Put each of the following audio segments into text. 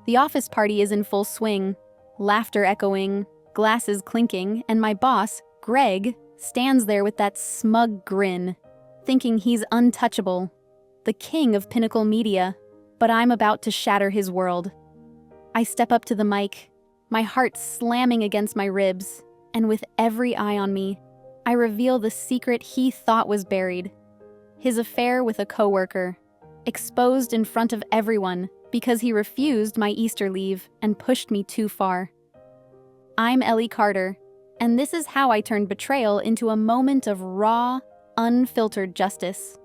The office party is in full swing, laughter echoing, glasses clinking, and my boss, Greg, stands there with that smug grin, thinking he's untouchable, the king of pinnacle media, but I'm about to shatter his world. I step up to the mic, my heart slamming against my ribs, and with every eye on me, I reveal the secret he thought was buried. His affair with a coworker, exposed in front of everyone because he refused my Easter leave and pushed me too far. I'm Ellie Carter, and this is how I turned betrayal into a moment of raw, unfiltered justice.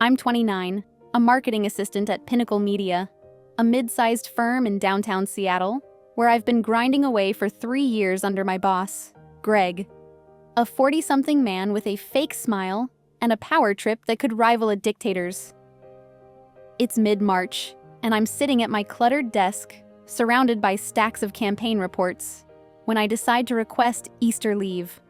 I'm 29, a marketing assistant at Pinnacle Media, a mid-sized firm in downtown Seattle, where I've been grinding away for 3 years under my boss, Greg, a 40-something man with a fake smile and a power trip that could rival a dictator's. It's mid-March, and I'm sitting at my cluttered desk, surrounded by stacks of campaign reports, when I decide to request Easter leave.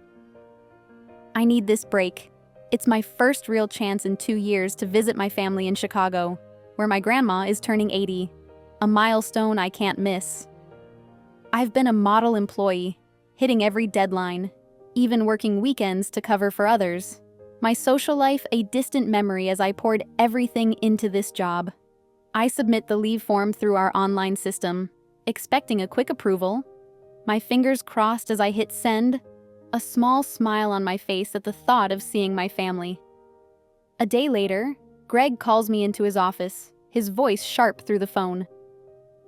I need this break. It's my first real chance in 2 years to visit my family in Chicago, where my grandma is turning 80, a milestone I can't miss. I've been a model employee, hitting every deadline, even working weekends to cover for others. My social life a distant memory as I poured everything into this job. I submit the leave form through our online system, expecting a quick approval. My fingers crossed as I hit send, a small smile on my face at the thought of seeing my family. A day later, Greg calls me into his office, his voice sharp through the phone.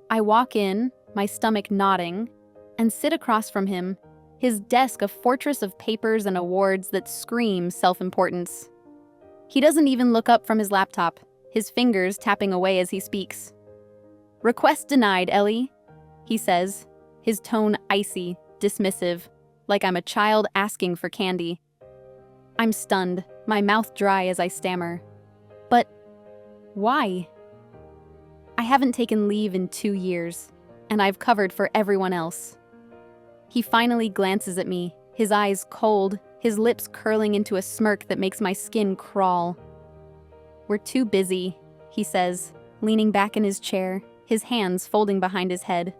I walk in, my stomach knotting, and sit across from him, his desk a fortress of papers and awards that scream self-importance. He doesn't even look up from his laptop, his fingers tapping away as he speaks. "Request denied, Ellie," he says, his tone icy, dismissive, like I'm a child asking for candy. I'm stunned, my mouth dry as I stammer. But why? I haven't taken leave in 2 years, and I've covered for everyone else. He finally glances at me, his eyes cold, his lips curling into a smirk that makes my skin crawl. "We're too busy," he says, leaning back in his chair, his hands folding behind his head.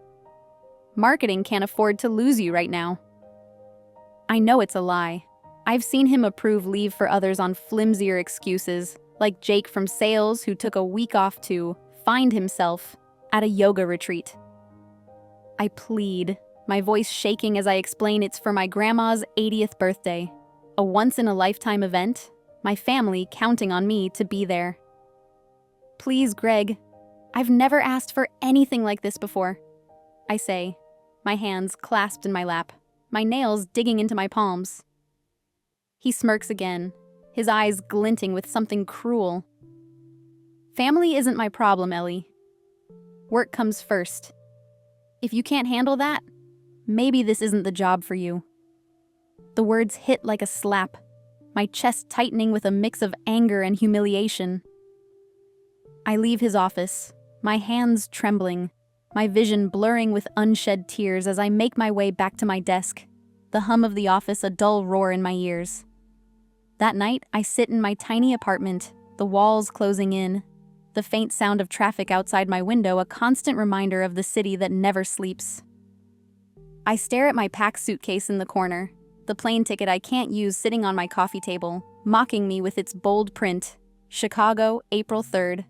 "Marketing can't afford to lose you right now." I know it's a lie. I've seen him approve leave for others on flimsier excuses, like Jake from sales who took a week off to find himself at a yoga retreat. I plead, my voice shaking as I explain it's for my grandma's 80th birthday, a once-in-a-lifetime event, my family counting on me to be there. "Please, Greg, I've never asked for anything like this before," I say, my hands clasped in my lap, my nails digging into my palms. He smirks again, his eyes glinting with something cruel. "Family isn't my problem, Ellie. Work comes first. If you can't handle that, maybe this isn't the job for you." The words hit like a slap, my chest tightening with a mix of anger and humiliation. I leave his office, my hands trembling, my vision blurring with unshed tears as I make my way back to my desk, the hum of the office a dull roar in my ears. That night, I sit in my tiny apartment, the walls closing in, the faint sound of traffic outside my window a constant reminder of the city that never sleeps. I stare at my packed suitcase in the corner, the plane ticket I can't use sitting on my coffee table, mocking me with its bold print, Chicago, April 3rd.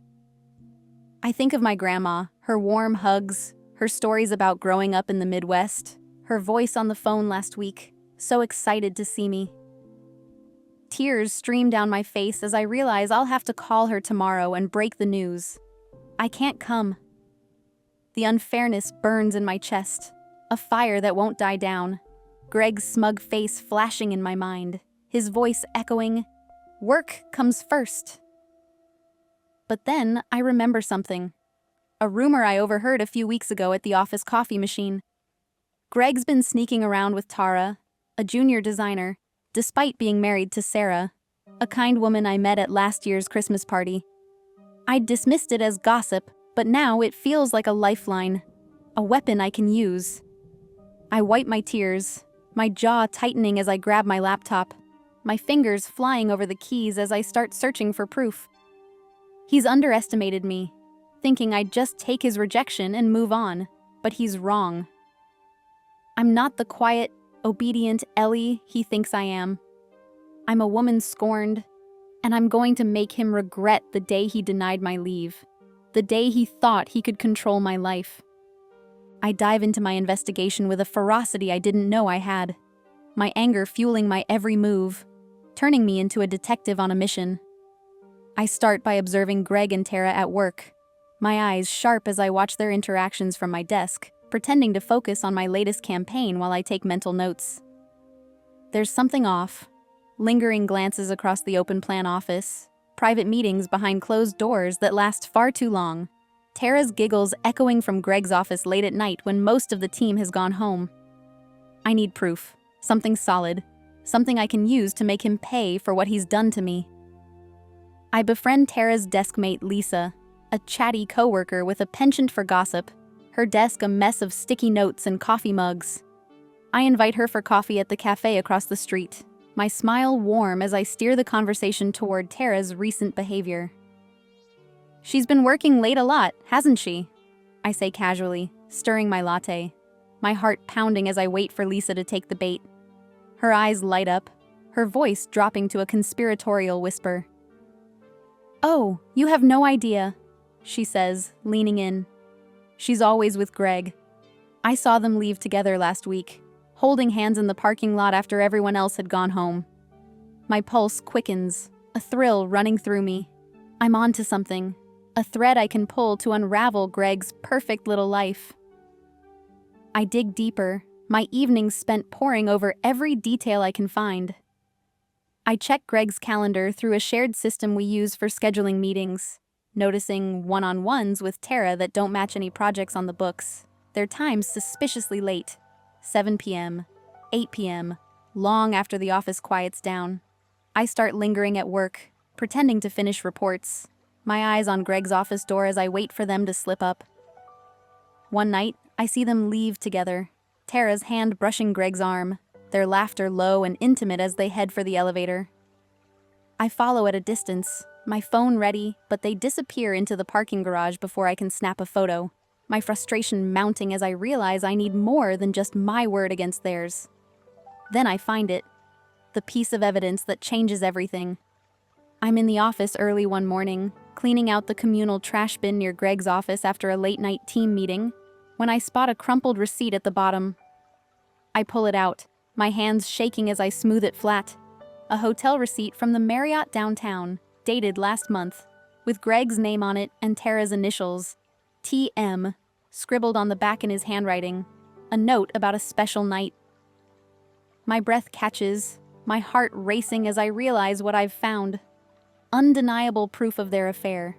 I think of my grandma, her warm hugs, her stories about growing up in the Midwest, her voice on the phone last week, so excited to see me. Tears stream down my face as I realize I'll have to call her tomorrow and break the news. I can't come. The unfairness burns in my chest, a fire that won't die down. Greg's smug face flashing in my mind, his voice echoing, "Work comes first." But then I remember something. A rumor I overheard a few weeks ago at the office coffee machine. Greg's been sneaking around with Tara, a junior designer, despite being married to Sarah, a kind woman I met at last year's Christmas party. I'd dismissed it as gossip, but now it feels like a lifeline, a weapon I can use. I wipe my tears, my jaw tightening as I grab my laptop, my fingers flying over the keys as I start searching for proof. He's underestimated me, thinking I'd just take his rejection and move on, but he's wrong. I'm not the quiet, obedient Ellie he thinks I am. I'm a woman scorned, and I'm going to make him regret the day he denied my leave, the day he thought he could control my life. I dive into my investigation with a ferocity I didn't know I had, my anger fueling my every move, turning me into a detective on a mission. I start by observing Greg and Tara at work, my eyes sharp as I watch their interactions from my desk, pretending to focus on my latest campaign while I take mental notes. There's something off. Lingering glances across the open plan office, private meetings behind closed doors that last far too long, Tara's giggles echoing from Greg's office late at night when most of the team has gone home. I need proof, something solid, something I can use to make him pay for what he's done to me. I befriend Tara's deskmate Lisa, a chatty coworker with a penchant for gossip, her desk a mess of sticky notes and coffee mugs. I invite her for coffee at the cafe across the street, my smile warm as I steer the conversation toward Tara's recent behavior. "She's been working late a lot, hasn't she?" I say casually, stirring my latte, my heart pounding as I wait for Lisa to take the bait. Her eyes light up, her voice dropping to a conspiratorial whisper. "Oh, you have no idea," she says, leaning in. She's always with Greg. I saw them leave together last week, holding hands in the parking lot after everyone else had gone home. My pulse quickens, a thrill running through me. I'm onto something, a thread I can pull to unravel Greg's perfect little life. I dig deeper, my evenings spent poring over every detail I can find. I check Greg's calendar through a shared system we use for scheduling meetings, noticing one-on-ones with Tara that don't match any projects on the books. Their times suspiciously late, 7 p.m., 8 p.m., long after the office quiets down. I start lingering at work, pretending to finish reports, my eyes on Greg's office door as I wait for them to slip up. One night, I see them leave together, Tara's hand brushing Greg's arm, their laughter low and intimate as they head for the elevator. I follow at a distance, my phone ready, but they disappear into the parking garage before I can snap a photo, my frustration mounting as I realize I need more than just my word against theirs. Then I find it, the piece of evidence that changes everything. I'm in the office early one morning, cleaning out the communal trash bin near Greg's office after a late-night team meeting, when I spot a crumpled receipt at the bottom. I pull it out, my hands shaking as I smooth it flat. A hotel receipt from the Marriott downtown, dated last month, with Greg's name on it and Tara's initials, TM, scribbled on the back in his handwriting, a note about a special night. My breath catches, my heart racing as I realize what I've found. Undeniable proof of their affair.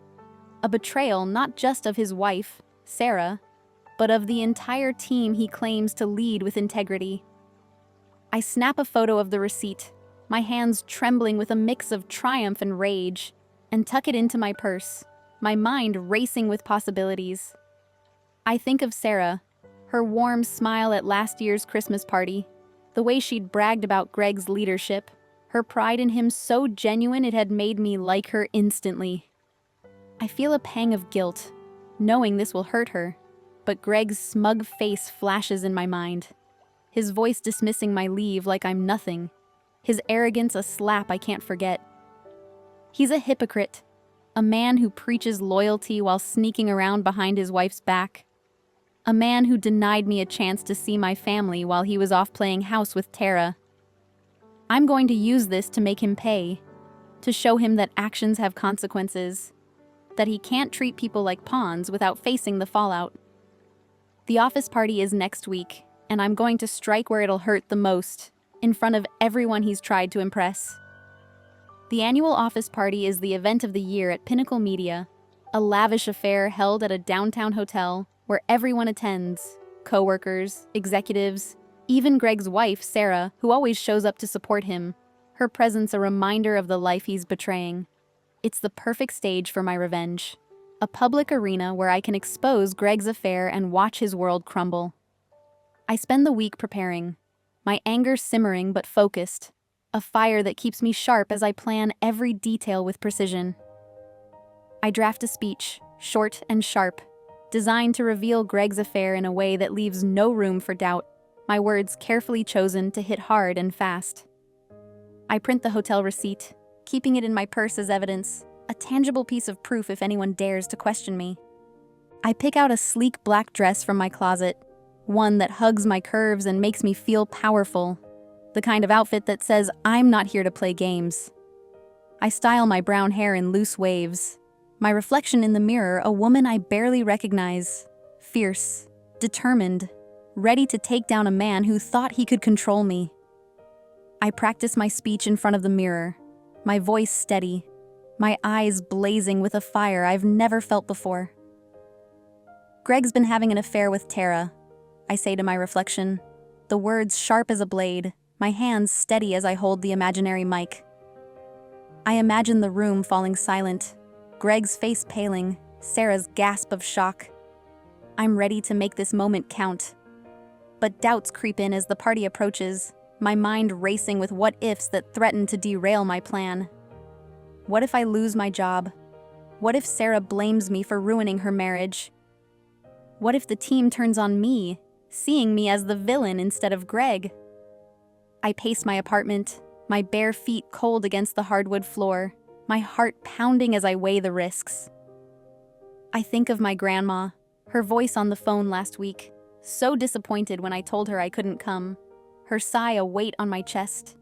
A betrayal not just of his wife, Sarah, but of the entire team he claims to lead with integrity. I snap a photo of the receipt, my hands trembling with a mix of triumph and rage, and tuck it into my purse, my mind racing with possibilities. I think of Sarah, her warm smile at last year's Christmas party, the way she'd bragged about Greg's leadership, her pride in him so genuine it had made me like her instantly. I feel a pang of guilt, knowing this will hurt her, but Greg's smug face flashes in my mind, his voice dismissing my leave like I'm nothing, his arrogance a slap I can't forget. He's a hypocrite, a man who preaches loyalty while sneaking around behind his wife's back, a man who denied me a chance to see my family while he was off playing house with Tara. I'm going to use this to make him pay, to show him that actions have consequences, that he can't treat people like pawns without facing the fallout. The office party is next week, and I'm going to strike where it'll hurt the most, in front of everyone he's tried to impress. The annual office party is the event of the year at Pinnacle Media, a lavish affair held at a downtown hotel where everyone attends, coworkers, executives, even Greg's wife, Sarah, who always shows up to support him, her presence a reminder of the life he's betraying. It's the perfect stage for my revenge, a public arena where I can expose Greg's affair and watch his world crumble. I spend the week preparing, my anger simmering but focused, a fire that keeps me sharp as I plan every detail with precision. I draft a speech, short and sharp, designed to reveal Greg's affair in a way that leaves no room for doubt, my words carefully chosen to hit hard and fast. I print the hotel receipt, keeping it in my purse as evidence, a tangible piece of proof if anyone dares to question me. I pick out a sleek black dress from my closet, one that hugs my curves and makes me feel powerful, the kind of outfit that says I'm not here to play games. I style my brown hair in loose waves, my reflection in the mirror a woman I barely recognize, fierce, determined, ready to take down a man who thought he could control me. I practice my speech in front of the mirror, my voice steady, my eyes blazing with a fire I've never felt before. Greg's been having an affair with Tara, I say to my reflection, the words sharp as a blade, my hands steady as I hold the imaginary mic. I imagine the room falling silent, Greg's face paling, Sarah's gasp of shock. I'm ready to make this moment count. But doubts creep in as the party approaches, my mind racing with what-ifs that threaten to derail my plan. What if I lose my job? What if Sarah blames me for ruining her marriage? What if the team turns on me, seeing me as the villain instead of Greg? I pace my apartment, my bare feet cold against the hardwood floor, my heart pounding as I weigh the risks. I think of my grandma, her voice on the phone last week, so disappointed when I told her I couldn't come, her sigh a weight on my chest.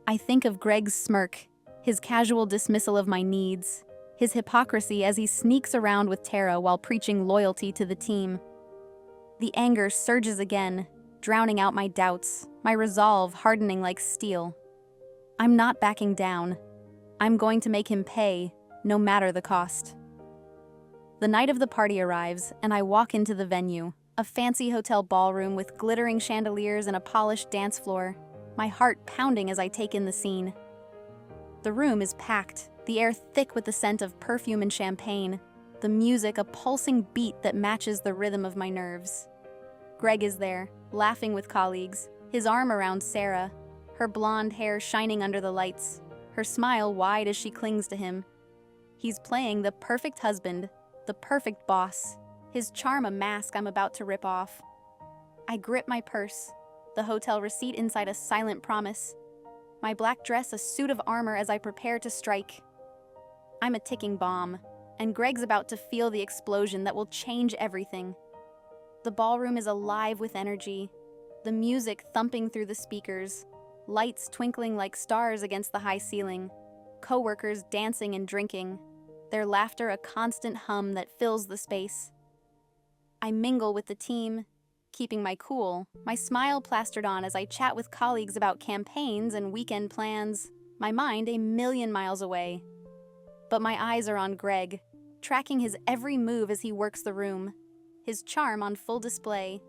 I think of Greg's smirk, his casual dismissal of my needs, his hypocrisy as he sneaks around with Tara while preaching loyalty to the team. The anger surges again, drowning out my doubts, my resolve hardening like steel. I'm not backing down. I'm going to make him pay, no matter the cost. The night of the party arrives, and I walk into the venue, a fancy hotel ballroom with glittering chandeliers and a polished dance floor, my heart pounding as I take in the scene. The room is packed, the air thick with the scent of perfume and champagne, the music a pulsing beat that matches the rhythm of my nerves. Greg is there, laughing with colleagues, his arm around Sarah, her blonde hair shining under the lights, her smile wide as she clings to him. He's playing the perfect husband, the perfect boss, his charm a mask I'm about to rip off. I grip my purse, the hotel receipt inside a silent promise, my black dress a suit of armor as I prepare to strike. I'm a ticking bomb, and Greg's about to feel the explosion that will change everything. The ballroom is alive with energy, the music thumping through the speakers, lights twinkling like stars against the high ceiling, coworkers dancing and drinking, their laughter a constant hum that fills the space. I mingle with the team, keeping my cool, my smile plastered on as I chat with colleagues about campaigns and weekend plans, my mind a million miles away. But my eyes are on Greg, tracking his every move as he works the room, his charm on full display,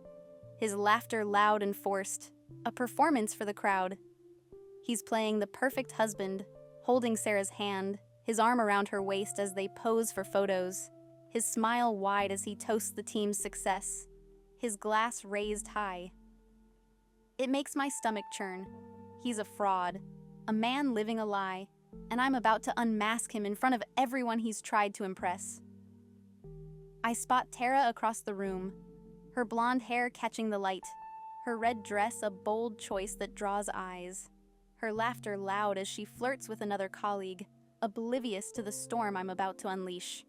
his laughter loud and forced, a performance for the crowd. He's playing the perfect husband, holding Sarah's hand, his arm around her waist as they pose for photos, his smile wide as he toasts the team's success, his glass raised high. It makes my stomach churn. He's a fraud, a man living a lie, and I'm about to unmask him in front of everyone he's tried to impress. I spot Tara across the room, her blonde hair catching the light, her red dress a bold choice that draws eyes, her laughter loud as she flirts with another colleague, oblivious to the storm I'm about to unleash.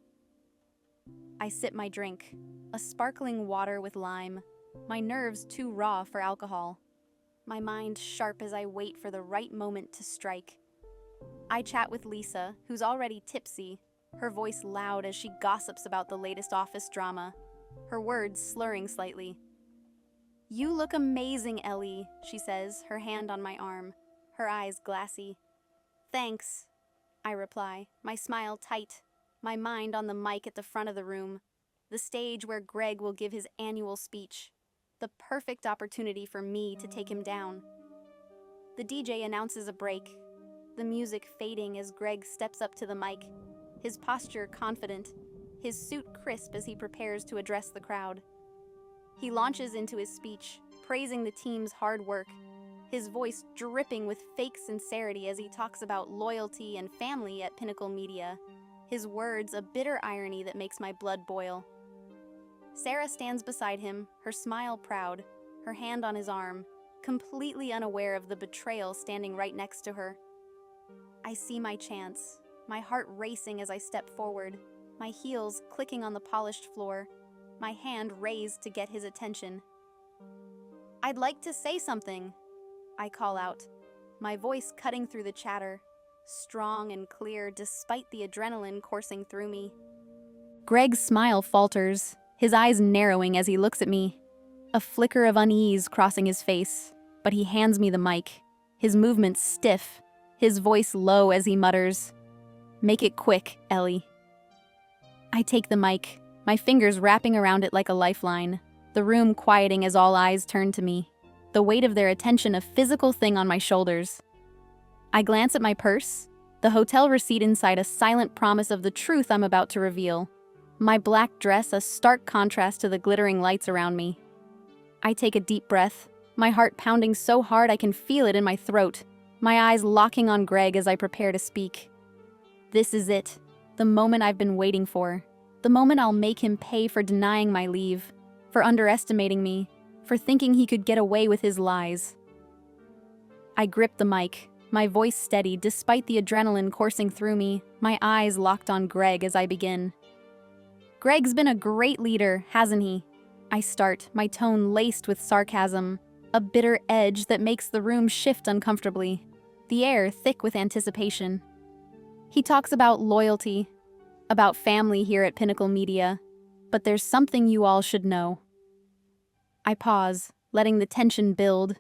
I sip my drink, a sparkling water with lime, my nerves too raw for alcohol, my mind sharp as I wait for the right moment to strike. I chat with Lisa, who's already tipsy, her voice loud as she gossips about the latest office drama, her words slurring slightly. "You look amazing, Ellie," she says, her hand on my arm, her eyes glassy. "Thanks," I reply, my smile tight, my mind on the mic at the front of the room, the stage where Greg will give his annual speech, the perfect opportunity for me to take him down. The DJ announces a break, the music fading as Greg steps up to the mic, his posture confident, his suit crisp as he prepares to address the crowd. He launches into his speech, praising the team's hard work, his voice dripping with fake sincerity as he talks about loyalty and family at Pinnacle Media, his words a bitter irony that makes my blood boil. Sarah stands beside him, her smile proud, her hand on his arm, completely unaware of the betrayal standing right next to her. I see my chance, my heart racing as I step forward, my heels clicking on the polished floor, my hand raised to get his attention. "I'd like to say something," I call out, my voice cutting through the chatter, strong and clear despite the adrenaline coursing through me. Greg's smile falters, his eyes narrowing as he looks at me, a flicker of unease crossing his face, but he hands me the mic, his movements stiff, his voice low as he mutters, "Make it quick, Ellie." I take the mic, my fingers wrapping around it like a lifeline, the room quieting as all eyes turn to me, the weight of their attention a physical thing on my shoulders. I glance at my purse, the hotel receipt inside a silent promise of the truth I'm about to reveal, my black dress a stark contrast to the glittering lights around me. I take a deep breath, my heart pounding so hard I can feel it in my throat, my eyes locking on Greg as I prepare to speak. This is it, the moment I've been waiting for, the moment I'll make him pay for denying my leave, for underestimating me, for thinking he could get away with his lies. I grip the mic, my voice steady despite the adrenaline coursing through me, my eyes locked on Greg as I begin. "Greg's been a great leader, hasn't he?" I start, my tone laced with sarcasm, a bitter edge that makes the room shift uncomfortably, the air thick with anticipation. He talks about loyalty, about family here at Pinnacle Media, but there's something you all should know. I pause, letting the tension build.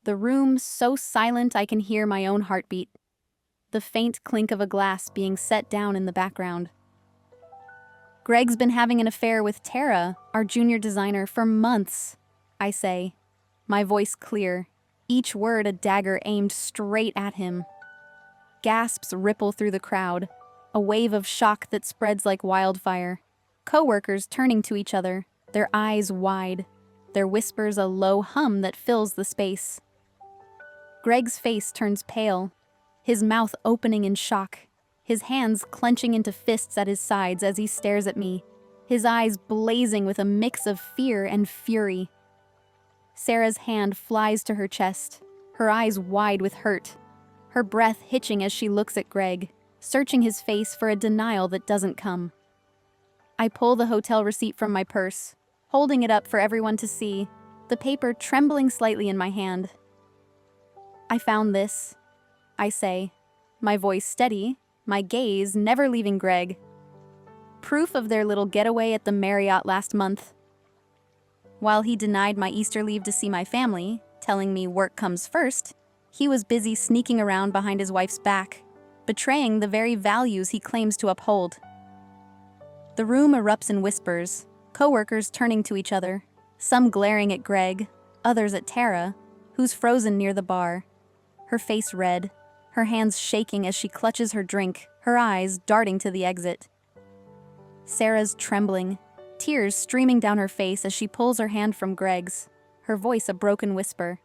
The room so silent I can hear my own heartbeat, the faint clink of a glass being set down in the background. "Greg's been having an affair with Tara, our junior designer, for months," I say, my voice clear, each word a dagger aimed straight at him. Gasps ripple through the crowd, a wave of shock that spreads like wildfire. Coworkers turning to each other, their eyes wide, their whispers a low hum that fills the space. Greg's face turns pale, his mouth opening in shock, his hands clenching into fists at his sides as he stares at me, his eyes blazing with a mix of fear and fury. Sarah's hand flies to her chest, her eyes wide with hurt, her breath hitching as she looks at Greg, searching his face for a denial that doesn't come. I pull the hotel receipt from my purse, holding it up for everyone to see, the paper trembling slightly in my hand. "I found this," I say, my voice steady, my gaze never leaving Greg. "Proof of their little getaway at the Marriott last month. While he denied my Easter leave to see my family, telling me work comes first, he was busy sneaking around behind his wife's back, betraying the very values he claims to uphold." The room erupts in whispers, coworkers turning to each other, some glaring at Greg, others at Tara, who's frozen near the bar, her face red, her hands shaking as she clutches her drink, her eyes darting to the exit. Sarah's trembling, tears streaming down her face as she pulls her hand from Greg's, her voice a broken whisper.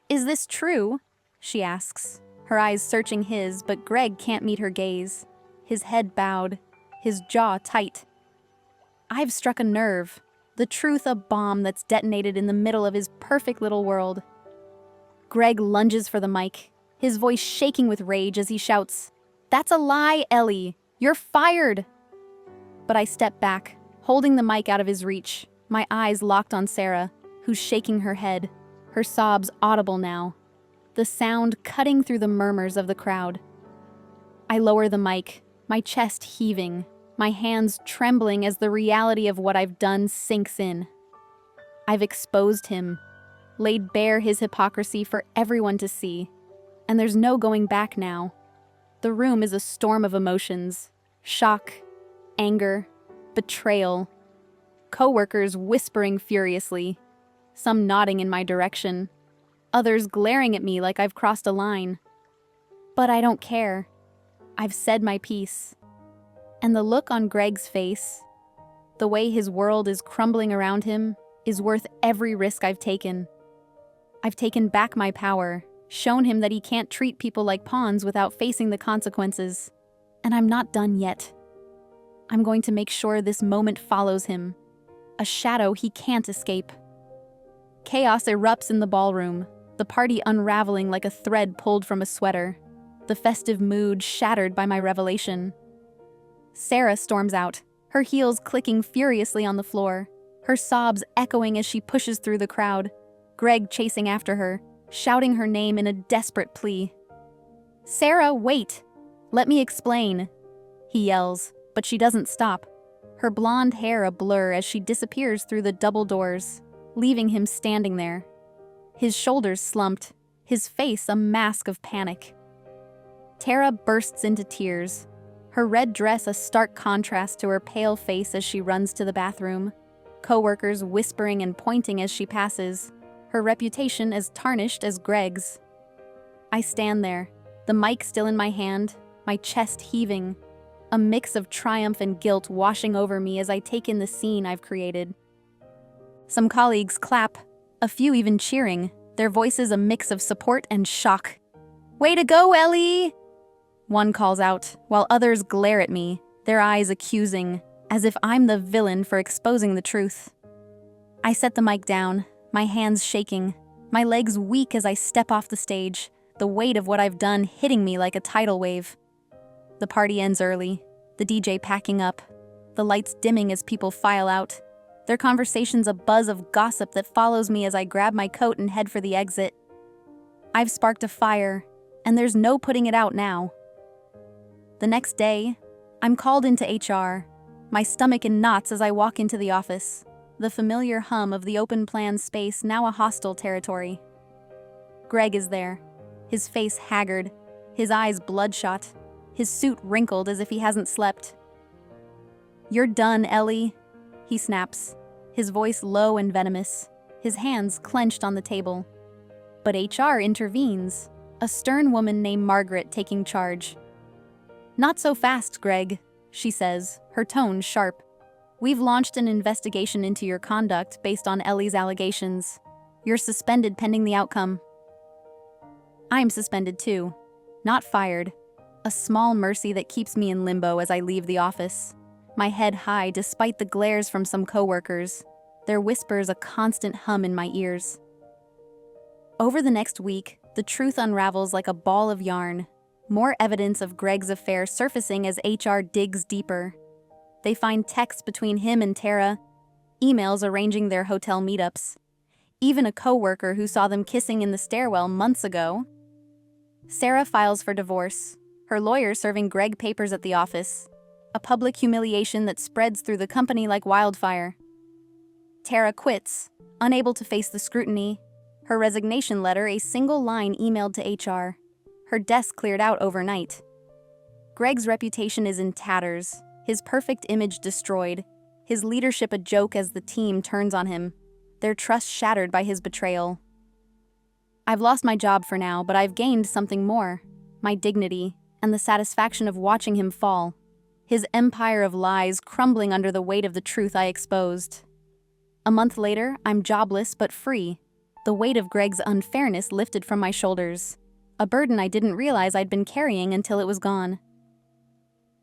"Is this true?" she asks, her eyes searching his, but Greg can't meet her gaze, his head bowed, his jaw tight. I've struck a nerve, the truth a bomb that's detonated in the middle of his perfect little world. Greg lunges for the mic, his voice shaking with rage as he shouts, "That's a lie, Ellie! You're fired!" But I step back, holding the mic out of his reach, my eyes locked on Sarah, who's shaking her head, her sobs audible now, the sound cutting through the murmurs of the crowd. I lower the mic, my chest heaving, my hands trembling as the reality of what I've done sinks in. I've exposed him, laid bare his hypocrisy for everyone to see, and there's no going back now. The room is a storm of emotions, shock, anger, betrayal, coworkers whispering furiously, some nodding in my direction, others glaring at me like I've crossed a line. But I don't care. I've said my piece. And the look on Greg's face, the way his world is crumbling around him, is worth every risk I've taken. I've taken back my power, shown him that he can't treat people like pawns without facing the consequences. And I'm not done yet. I'm going to make sure this moment follows him. A shadow he can't escape. Chaos erupts in the ballroom, the party unraveling like a thread pulled from a sweater, the festive mood shattered by my revelation. Sarah storms out, her heels clicking furiously on the floor, her sobs echoing as she pushes through the crowd, Greg chasing after her, shouting her name in a desperate plea. "Sarah, wait! Let me explain," he yells, but she doesn't stop, her blonde hair a blur as she disappears through the double doors, leaving him standing there. His shoulders slumped, his face a mask of panic. Tara bursts into tears, her red dress a stark contrast to her pale face as she runs to the bathroom, coworkers whispering and pointing as she passes, her reputation as tarnished as Greg's. I stand there, the mic still in my hand, my chest heaving, a mix of triumph and guilt washing over me as I take in the scene I've created. Some colleagues clap, a few even cheering, their voices a mix of support and shock. "Way to go, Ellie!" one calls out, while others glare at me, their eyes accusing, as if I'm the villain for exposing the truth. I set the mic down, my hands shaking, my legs weak as I step off the stage, the weight of what I've done hitting me like a tidal wave. The party ends early, the DJ packing up, the lights dimming as people file out, their conversations a buzz of gossip that follows me as I grab my coat and head for the exit. I've sparked a fire, and there's no putting it out now. The next day, I'm called into HR, my stomach in knots as I walk into the office, the familiar hum of the open plan space now a hostile territory. Greg is there, his face haggard, his eyes bloodshot, his suit wrinkled as if he hasn't slept. "You're done, Ellie," he snaps, his voice low and venomous, his hands clenched on the table. But HR intervenes, a stern woman named Margaret taking charge. "Not so fast, Greg," she says, her tone sharp. "We've launched an investigation into your conduct based on Ellie's allegations. You're suspended pending the outcome." I'm suspended too, not fired. A small mercy that keeps me in limbo as I leave the office, my head high despite the glares from some coworkers, their whispers a constant hum in my ears. Over the next week, the truth unravels like a ball of yarn, more evidence of Greg's affair surfacing as HR digs deeper. They find texts between him and Tara, emails arranging their hotel meetups, even a coworker who saw them kissing in the stairwell months ago. Sarah files for divorce, her lawyer serving Greg papers at the office, a public humiliation that spreads through the company like wildfire. Tara quits, unable to face the scrutiny, her resignation letter a single line emailed to HR, her desk cleared out overnight. Greg's reputation is in tatters, his perfect image destroyed, his leadership a joke as the team turns on him, their trust shattered by his betrayal. I've lost my job for now, but I've gained something more, my dignity, and the satisfaction of watching him fall, his empire of lies crumbling under the weight of the truth I exposed. A month later, I'm jobless but free, the weight of Greg's unfairness lifted from my shoulders, a burden I didn't realize I'd been carrying until it was gone.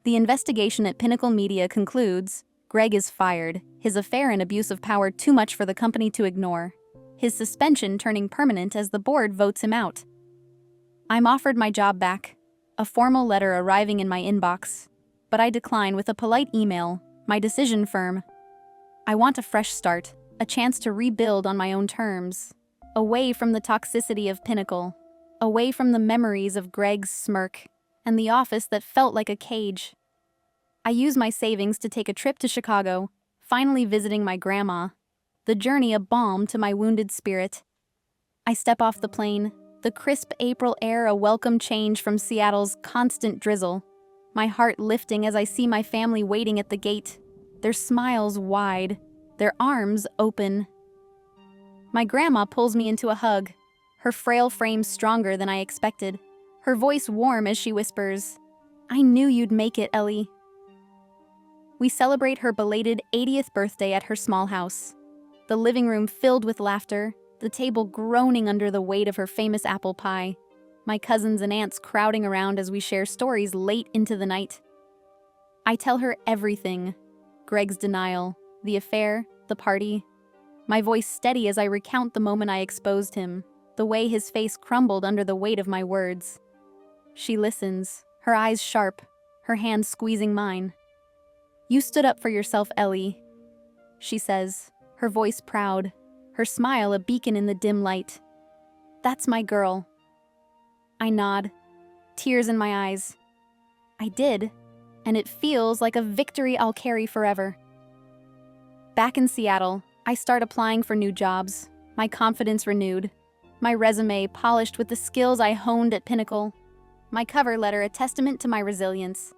The investigation at Pinnacle Media concludes, Greg is fired, his affair and abuse of power too much for the company to ignore, his suspension turning permanent as the board votes him out. I'm offered my job back, a formal letter arriving in my inbox, but I decline with a polite email, my decision firm. I want a fresh start, a chance to rebuild on my own terms, away from the toxicity of Pinnacle, away from the memories of Greg's smirk, and the office that felt like a cage. I use my savings to take a trip to Chicago, finally visiting my grandma, the journey a balm to my wounded spirit. I step off the plane, the crisp April air a welcome change from Seattle's constant drizzle, my heart lifting as I see my family waiting at the gate, their smiles wide, their arms open. My grandma pulls me into a hug, her frail frame stronger than I expected, her voice warm as she whispers, "I knew you'd make it, Ellie." We celebrate her belated 80th birthday at her small house, the living room filled with laughter, the table groaning under the weight of her famous apple pie, my cousins and aunts crowding around as we share stories late into the night. I tell her everything: Greg's denial, the affair, the party. My voice steady as I recount the moment I exposed him, the way his face crumbled under the weight of my words. She listens, her eyes sharp, her hand squeezing mine. "You stood up for yourself, Ellie," she says, her voice proud, her smile a beacon in the dim light. "That's my girl." I nod, tears in my eyes. I did, and it feels like a victory I'll carry forever. Back in Seattle, I start applying for new jobs, my confidence renewed, my resume polished with the skills I honed at Pinnacle, my cover letter a testament to my resilience.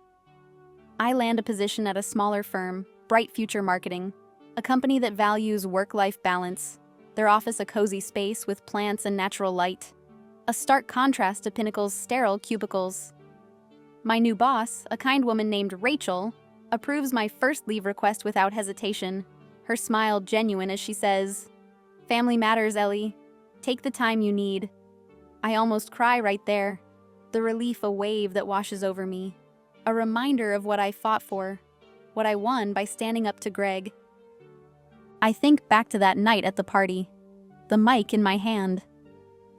I land a position at a smaller firm, Bright Future Marketing, a company that values work-life balance, their office a cozy space with plants and natural light, a stark contrast to Pinnacle's sterile cubicles. My new boss, a kind woman named Rachel, approves my first leave request without hesitation, her smile genuine as she says, "Family matters, Ellie. Take the time you need." I almost cry right there, the relief a wave that washes over me, a reminder of what I fought for, what I won by standing up to Greg. I think back to that night at the party, the mic in my hand,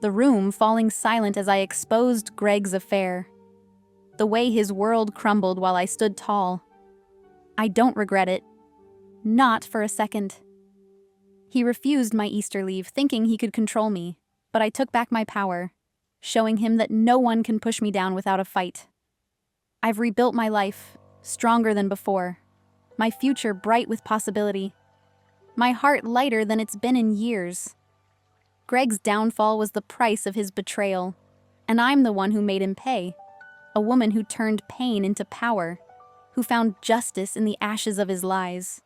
the room falling silent as I exposed Greg's affair, the way his world crumbled while I stood tall. I don't regret it. Not for a second. He refused my Easter leave, thinking he could control me, but I took back my power, showing him that no one can push me down without a fight. I've rebuilt my life, stronger than before, my future bright with possibility, my heart lighter than it's been in years. Greg's downfall was the price of his betrayal, and I'm the one who made him pay, a woman who turned pain into power, who found justice in the ashes of his lies.